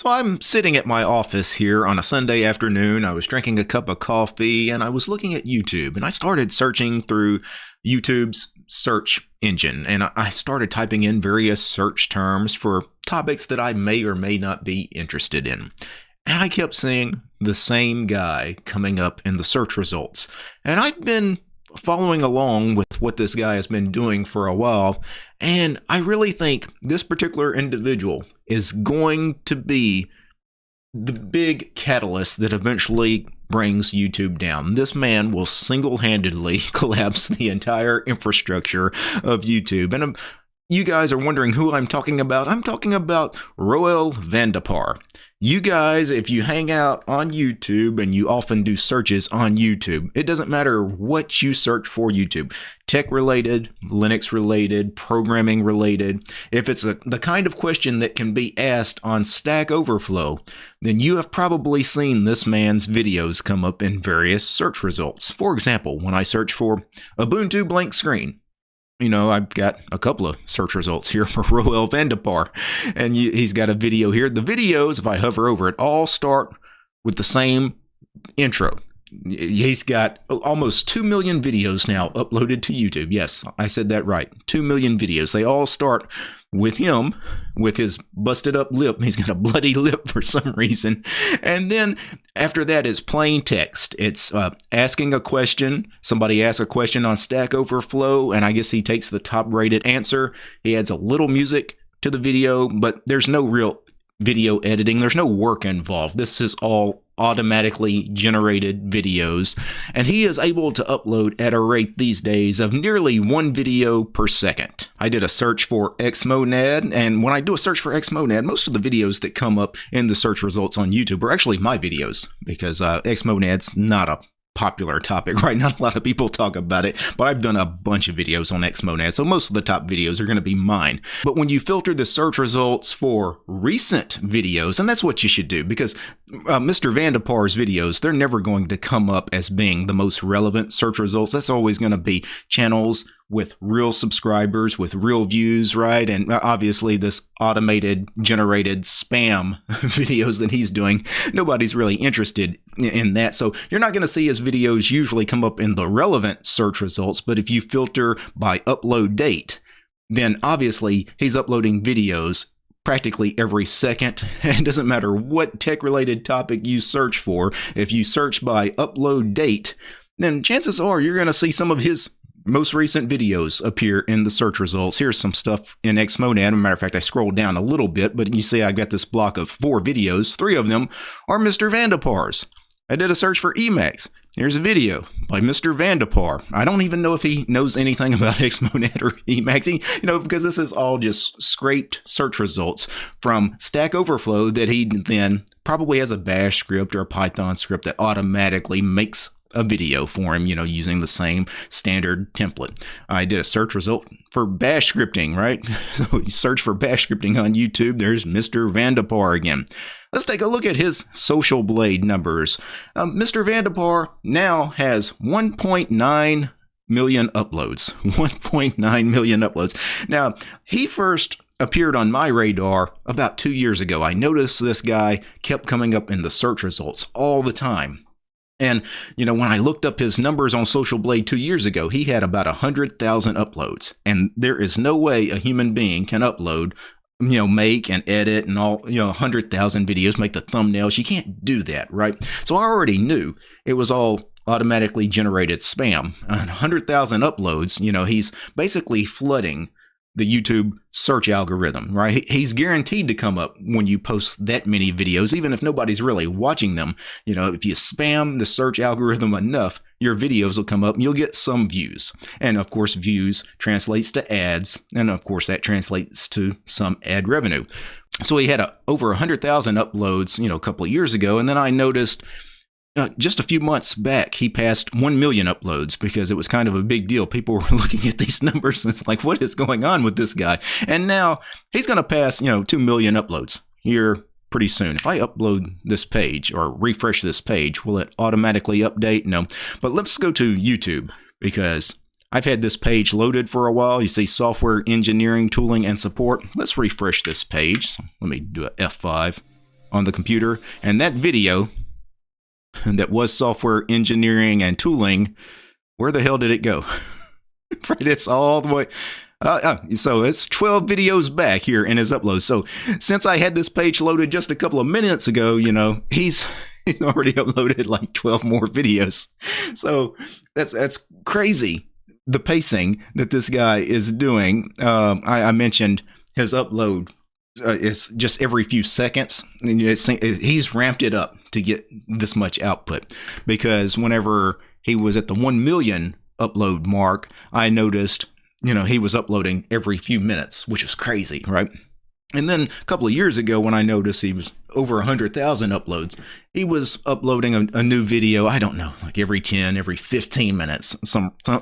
So I'm sitting at my office here on a Sunday afternoon. I was drinking a cup of coffee and I was looking at YouTube, and I started searching through YouTube's search engine, and I started typing in various search terms for topics that I may or may not be interested in. And I kept seeing the same guy coming up in the search results. And I've been following along with what this guy has been doing for a while, and I really think this particular individual is going to be the big catalyst that eventually brings YouTube down. This man will single-handedly collapse the entire infrastructure of YouTube. And you guys are wondering who I'm talking about. I'm talking about Roel van der Paar. You guys, if you hang out on YouTube and you often do searches on YouTube, it doesn't matter what you search for YouTube, tech related, Linux related, programming related. If it's the kind of question that can be asked on Stack Overflow, then you have probably seen this man's videos come up in various search results. For example, when I search for Ubuntu blank screen, I've got a couple of search results here for Roel van der Paar, and he's got a video here. The videos, if I hover over it, all start with the same intro. He's got almost 2 million videos now uploaded to YouTube. Yes, I said that right. 2 million videos. They all start with him, with his busted up lip. He's got a bloody lip for some reason. And then after that is plain text. It's asking a question. Somebody asks a question on Stack Overflow, and I guess he takes the top rated answer. He adds a little music to the video, but there's no real video editing. There's no work involved. This is all automatically generated videos, and he is able to upload at a rate these days of nearly 1 video per second. I did a search for Xmonad, and when I do a search for Xmonad, most of the videos that come up in the search results on YouTube are actually my videos, because Xmonad's not a popular topic, right? Not a lot of people talk about it, but I've done a bunch of videos on Xmonad, so most of the top videos are going to be mine. But when you filter the search results for recent videos, and that's what you should do, because Mr. van der Paar's videos, they're never going to come up as being the most relevant search results. That's always going to be channels with real subscribers, with real views, right? And obviously this automated generated spam videos that he's doing, nobody's really interested in that. So you're not going to see his videos usually come up in the relevant search results, but if you filter by upload date, then obviously he's uploading videos practically every second. It doesn't matter what tech-related topic you search for. If you search by upload date, then chances are you're going to see some of his most recent videos appear in the search results. Here's some stuff in Xmonad. As a matter of fact, I scrolled down a little bit, but you see I've got this block of 4 videos. 3 of them are Mr. van der Paar's. I did a search for Emacs. Here's a video by Mr. van der Paar. I don't even know if he knows anything about Xmonad or Emacs, because this is all just scraped search results from Stack Overflow that he then probably has a bash script or a Python script that automatically makes a video for him, using the same standard template. I did a search result for bash scripting, right? So you search for bash scripting on YouTube, there's Mr. van der Paar again. Let's take a look at his Social Blade numbers. Mr. van der Paar now has 1.9 million uploads. 1.9 million uploads. Now, he first appeared on my radar about 2 years ago. I noticed this guy kept coming up in the search results all the time. And, when I looked up his numbers on Social Blade 2 years ago, he had about 100,000 uploads. And there is no way a human being can upload, make and edit and all, 100,000 videos, make the thumbnails. You can't do that, right? So I already knew it was all automatically generated spam. 100,000 uploads, he's basically flooding the YouTube search algorithm, right? He's guaranteed to come up when you post that many videos, even if nobody's really watching them. If you spam the search algorithm enough, your videos will come up and you'll get some views. And of course, views translates to ads. And of course, that translates to some ad revenue. So he had over 100,000 uploads, a couple of years ago. And then I noticed just a few months back, he passed 1 million uploads because it was kind of a big deal. People were looking at these numbers and it's like, what is going on with this guy? And now he's going to pass, 2 million uploads here pretty soon. If I upload this page or refresh this page, will it automatically update? No. But let's go to YouTube, because I've had this page loaded for a while. You see software engineering, tooling, and support. Let's refresh this page. So let me do a F5. on the computer, and that video that was software engineering and tooling, where the hell did it go? Right, it's all the way. So it's 12 videos back here in his upload. So since I had this page loaded just a couple of minutes ago, you know, he's already uploaded like 12 more videos. So that's crazy, the pacing that this guy is doing. I mentioned his upload. It's just every few seconds. And he's ramped it up to get this much output, because whenever he was at the 1 million upload mark, I noticed, you know, he was uploading every few minutes, which is crazy, right? And then a couple of years ago, when I noticed he was over 100,000 uploads, he was uploading a new video, I don't know, like every 10, every 15 minutes,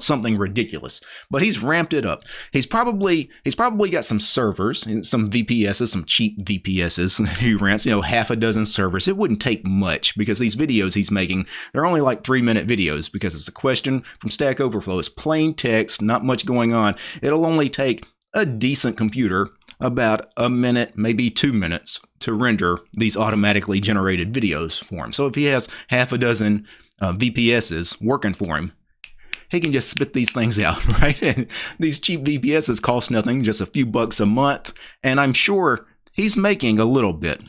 something ridiculous. But he's ramped it up. He's probably got some servers, some VPSs, some cheap VPSs that he rents, you know, half a dozen servers. It wouldn't take much, because these videos he's making, they're only like 3-minute videos, because it's a question from Stack Overflow. It's plain text, not much going on. It'll only take a decent computer about a minute, maybe 2 minutes to render these automatically generated videos for him. So if he has half a dozen VPSs working for him, he can just spit these things out, right? And these cheap VPSs cost nothing, just a few bucks a month. And I'm sure he's making a little bit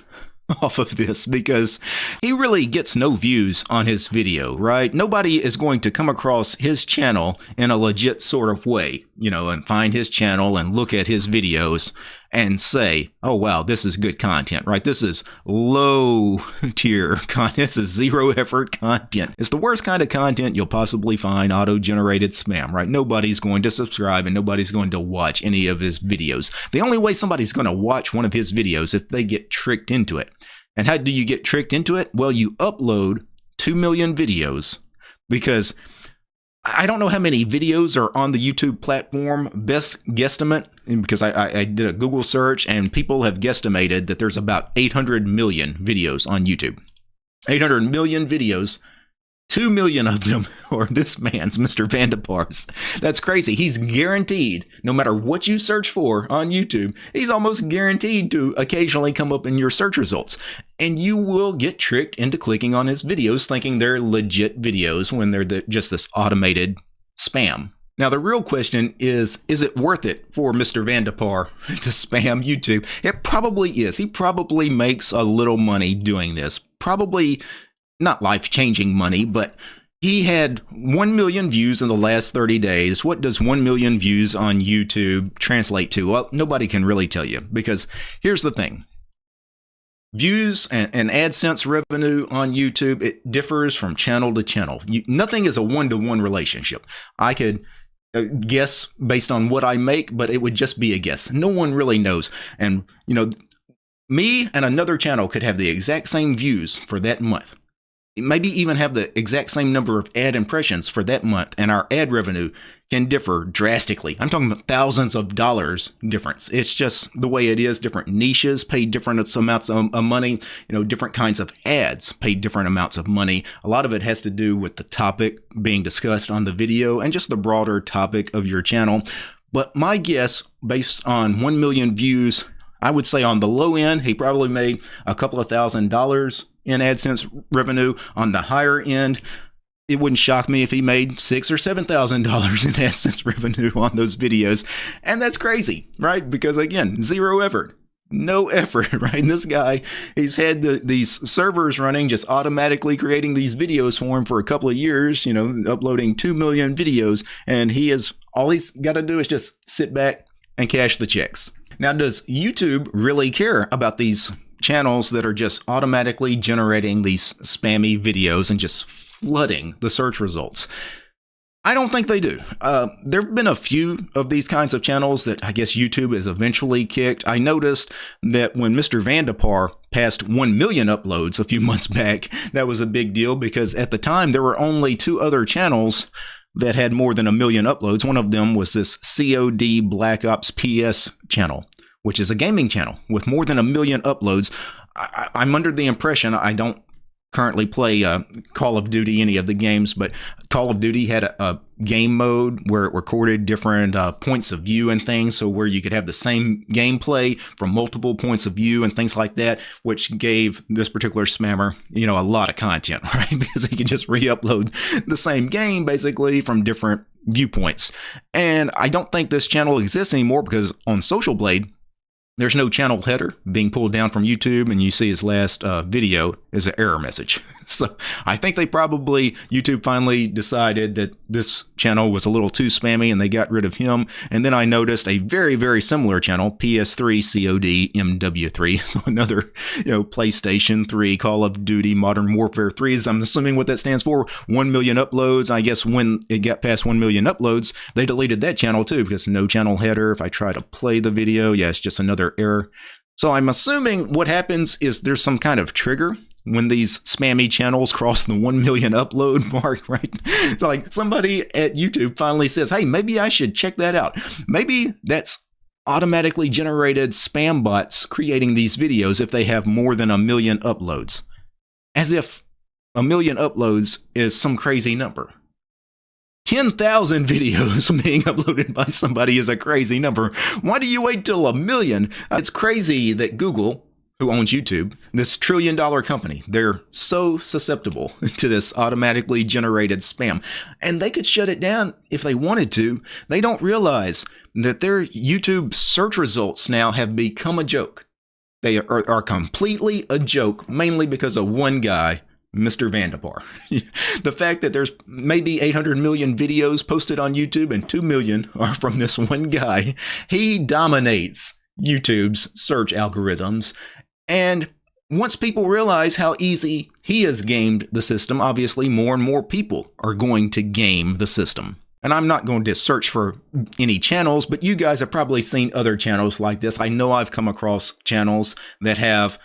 off of this, because he really gets no views on his video, right? Nobody is going to come across his channel in a legit sort of way, you know, and find his channel and look at his videos and say, oh, wow, this is good content, right? This is low tier content. This is zero effort content. It's the worst kind of content you'll possibly find, auto-generated spam, right? Nobody's going to subscribe and nobody's going to watch any of his videos. The only way somebody's going to watch one of his videos if they get tricked into it. And how do you get tricked into it? Well, you upload 2 million videos, because I don't know how many videos are on the YouTube platform. Best guesstimate, because I did a Google search, and people have guesstimated that there's about 800 million videos on YouTube. 800 million videos. 2 million of them are this man's, Mr. Vandepar's. That's crazy. He's guaranteed, no matter what you search for on YouTube, he's almost guaranteed to occasionally come up in your search results. And you will get tricked into clicking on his videos thinking they're legit videos when they're just this automated spam. Now, the real question is it worth it for Mr. Vandepar to spam YouTube? It probably is. He probably makes a little money doing this. Probably not life-changing money, but he had 1 million views in the last 30 days. What does 1 million views on YouTube translate to? Well, nobody can really tell you, because here's the thing. Views and AdSense revenue on YouTube, it differs from channel to channel. Nothing is a one-to-one relationship. I could guess based on what I make, but it would just be a guess. No one really knows. And, you know, me and another channel could have the exact same views for that month. Maybe even have the exact same number of ad impressions for that month, and our ad revenue can differ drastically. I'm talking about thousands of dollars difference. It's just the way it is. Different niches pay different amounts of money. You know, different kinds of ads pay different amounts of money. A lot of it has to do with the topic being discussed on the video and just the broader topic of your channel. But my guess, based on 1 million views, I would say on the low end, he probably made a couple of $1,000s in AdSense revenue. On the higher end, it wouldn't shock me if he made $6,000 or $7,000 in AdSense revenue on those videos. And that's crazy, right? Because again, zero effort, no effort, right? And this guy, he's had these servers running, just automatically creating these videos for him for a couple of years, you know, uploading 2 million videos. And all he's got to do is just sit back and cash the checks. Now, does YouTube really care about these channels that are just automatically generating these spammy videos and just flooding the search results? I don't think they do. There have been a few of these kinds of channels that I guess YouTube has eventually kicked. I noticed that when Mr. Vandepar passed 1 million uploads a few months back, that was a big deal, because at the time there were only 2 other channels that had more than 1 million uploads. One of them was this COD Black Ops PS channel, which is a gaming channel with more than 1 million uploads. I'm under the impression, I don't currently play Call of Duty, any of the games, but Call of Duty had a game mode where it recorded different points of view and things, so where you could have the same gameplay from multiple points of view and things like that, which gave this particular spammer, a lot of content, right? Because he could just re-upload the same game basically from different viewpoints. And I don't think this channel exists anymore because on Social Blade, there's no channel header being pulled down from YouTube, and you see his last video is an error message. So I think YouTube finally decided that this channel was a little too spammy and they got rid of him. And then I noticed a very, very similar channel, PS3 COD MW3. So another, PlayStation 3, Call of Duty, Modern Warfare 3 is, I'm assuming what that stands for, 1 million uploads. I guess when it got past 1 million uploads, they deleted that channel too because no channel header. If I try to play the video, it's just another error. So I'm assuming what happens is there's some kind of trigger when these spammy channels cross the 1 million upload mark, right? Like somebody at YouTube finally says, hey, maybe I should check that out. Maybe that's automatically generated spam bots creating these videos if they have more than 1 million uploads. As if 1 million uploads is some crazy number. 10,000 videos being uploaded by somebody is a crazy number. Why do you wait till 1 million? It's crazy that Google, who owns YouTube, this $1 trillion company, they're so susceptible to this automatically generated spam. And they could shut it down if they wanted to. They don't realize that their YouTube search results now have become a joke. They are completely a joke, mainly because of one guy, Mr. Vandepar. The fact that there's maybe 800 million videos posted on YouTube and 2 million are from this one guy. He dominates YouTube's search algorithms. And once people realize how easy he has gamed the system, obviously more and more people are going to game the system. And I'm not going to search for any channels, but you guys have probably seen other channels like this. I know I've come across channels that have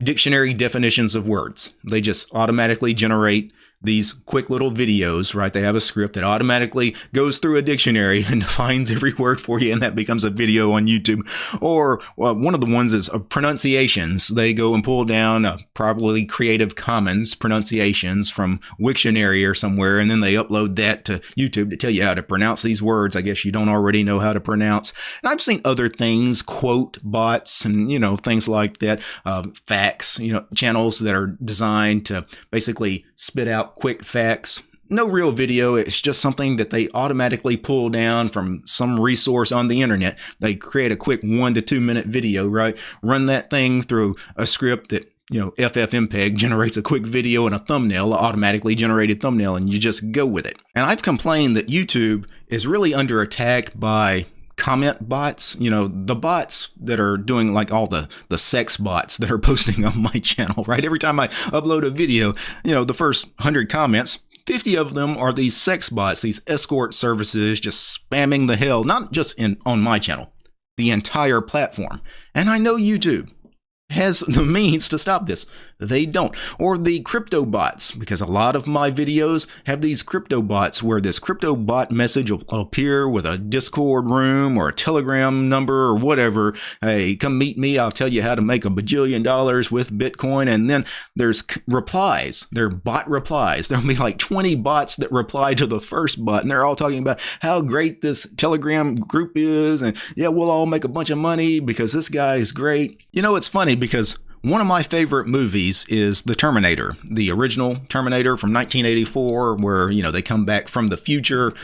dictionary definitions of words. They just automatically generate these quick little videos, right? They have a script that automatically goes through a dictionary and defines every word for you, and that becomes a video on YouTube. Or one of the ones is pronunciations. They go and pull down probably Creative Commons pronunciations from Wiktionary or somewhere, and then they upload that to YouTube to tell you how to pronounce these words. I guess you don't already know how to pronounce. And I've seen other things, quote bots and, things like that, facts, channels that are designed to basically spit out quick facts. No real video. It's just something that they automatically pull down from some resource on the internet. They create a quick 1 to 2 minute video, right? Run that thing through a script that, FFmpeg generates a quick video and a thumbnail, an automatically generated thumbnail, and you just go with it. And I've complained that YouTube is really under attack by comment bots, the bots that are doing like all the sex bots that are posting on my channel, right? Every time I upload a video, the first 100 comments, 50 of them are these sex bots, these escort services just spamming the hell, not just on my channel, the entire platform. And I know YouTube has the means to stop this. They don't. Or the crypto bots, because a lot of my videos have these crypto bots where this crypto bot message will appear with a Discord room or a Telegram number or whatever. Hey, come meet me. I'll tell you how to make $1 bajillion with Bitcoin. And then there's replies. They're bot replies. There'll be like 20 bots that reply to the first bot, and they're all talking about how great this Telegram group is. And yeah, we'll all make a bunch of money because this guy is great. It's funny because one of my favorite movies is The Terminator, the original Terminator from 1984, where, they come back from the future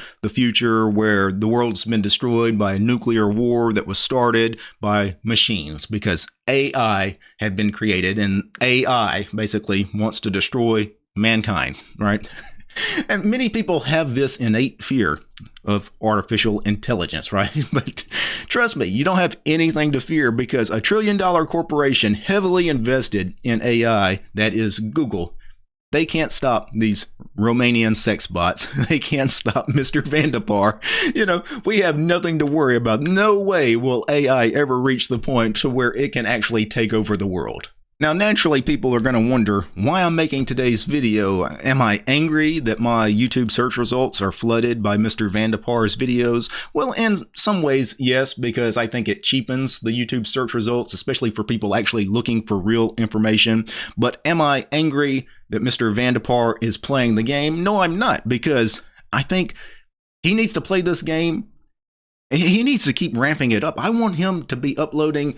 where the world's been destroyed by a nuclear war that was started by machines because AI had been created, and AI basically wants to destroy mankind, right? And many people have this innate fear of artificial intelligence, right? But trust me, you don't have anything to fear because $1 trillion corporation heavily invested in AI, that is Google, they can't stop these Romanian sex bots. They can't stop Mr. Vandepar. We have nothing to worry about. No way will AI ever reach the point to where it can actually take over the world. Now, naturally, people are going to wonder why I'm making today's video. Am I angry that my YouTube search results are flooded by Mr. Vandepar's videos? Well, in some ways, yes, because I think it cheapens the YouTube search results, especially for people actually looking for real information. But am I angry that Mr. Vandepar is playing the game? No, I'm not, because I think he needs to play this game. He needs to keep ramping it up. I want him to be uploading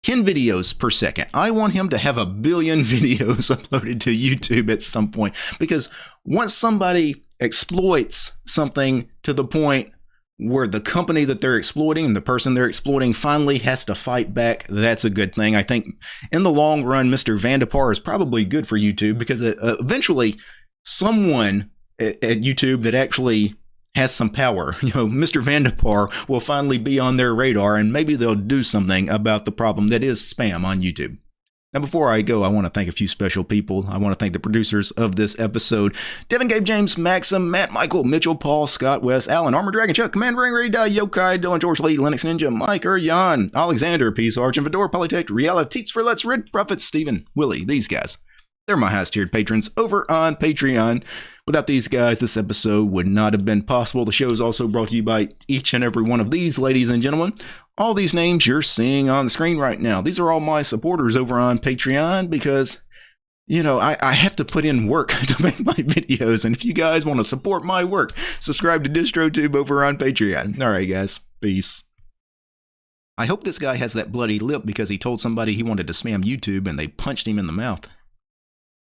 10 videos per second. I want him to have 1 billion videos uploaded to YouTube at some point, because once somebody exploits something to the point where the company that they're exploiting and the person they're exploiting finally has to fight back, that's a good thing. I think in the long run, Mr. Vandepar is probably good for YouTube, because eventually someone at YouTube that actually has some power, Mr. Vandepar will finally be on their radar, and maybe they'll do something about the problem that is spam on YouTube. Now, before I go, I want to thank a few special people. I want to thank the producers of this episode: Devin, Gabe, James, Maxim, Matt, Michael, Mitchell, Paul, Scott, Wes, Alan, Armor Dragon, Chuck, Commander, Ring, Ray, Yokai, Dylan, George Lee, Linux Ninja, Mike, Jan, Alexander, Peace, Argent, Fedora, Polytech, Reality, Teats for Let's, Red Prophet, Steven, Willie, these guys. They're my highest tiered patrons over on Patreon. Without these guys, this episode would not have been possible. The show is also brought to you by each and every one of these ladies and gentlemen. All these names you're seeing on the screen right now, these are all my supporters over on Patreon, because, I have to put in work to make my videos. And if you guys want to support my work, subscribe to DistroTube over on Patreon. All right, guys. Peace. I hope this guy has that bloody lip because he told somebody he wanted to spam YouTube and they punched him in the mouth.